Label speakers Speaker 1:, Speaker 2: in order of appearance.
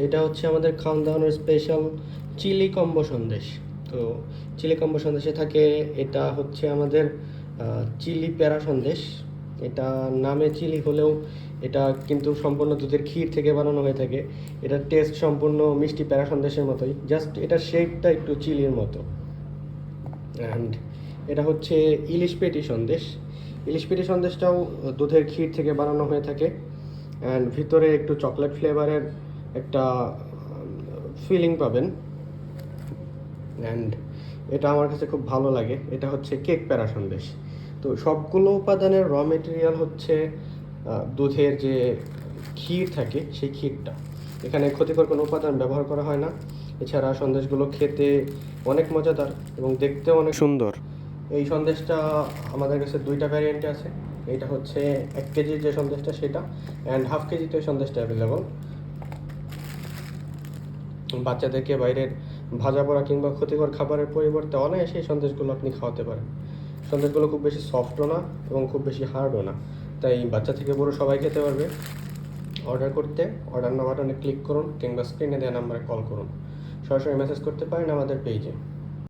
Speaker 1: এটা হচ্ছে আমাদের খাওয়ানোর স্পেশাল চিলি কম্বো সন্দেশ। তো চিলি কম্বো সন্দেশে থাকে, এটা হচ্ছে আমাদের চিলি প্যারা সন্দেশ। এটা নামে চিলি হলেও এটা কিন্তু সম্পূর্ণ দুধের ক্ষীর থেকে বানানো হয়ে থাকে। এটার টেস্ট সম্পূর্ণ মিষ্টি প্যারা সন্দেশের মতোই, জাস্ট এটার শেপটা একটু চিলির মতো। অ্যান্ড এটা হচ্ছে ইলিশ পেটি সন্দেশ। ইলিশ পেটি সন্দেশটাও দুধের ক্ষীর থেকে বানানো হয়ে থাকে, অ্যান্ড ভিতরে একটু চকলেট ফ্লেভারের একটা ফিলিং পাবেন। অ্যান্ড এটা আমার কাছে খুব ভালো লাগে। এটা হচ্ছে কেক প্যারা সন্দেশ। তো সবগুলো উপাদানের র মেটেরিয়াল হচ্ছে দুধের যে ক্ষীর থাকে সেই ক্ষীরটা। এখানে ক্ষতিকর কোনো উপাদান ব্যবহার করা হয় না। এছাড়া সন্দেশগুলো খেতে অনেক মজাদার এবং দেখতেও অনেক সুন্দর। এই সন্দেশটা আমাদের কাছে দুইটা ভ্যারিয়েন্টে আছে। এইটা হচ্ছে 1 কেজির যে সন্দেশটা সেটা, অ্যান্ড হাফ কেজিতে সন্দেশটা অ্যাভেলেবল। বাচ্চাদেরকে বাইরের ভাজা পোড়া কিংবা ক্ষতিকর খাবারের পরিবর্তে অনায়াসে এই সন্দেশগুলো আপনি খাওয়াতে পারেন। সন্দেশগুলো খুব বেশি সফটও না এবং খুব বেশি হার্ডও না, তাই বাচ্চা থেকে বড় সবাই খেতে পারবে। অর্ডার করতে অর্ডার নাও বাটনে ক্লিক করুন কিংবা স্ক্রিনে দেওয়া নাম্বারে কল করুন। সরাসরি মেসেজ করতে পারেন আমাদের পেজে।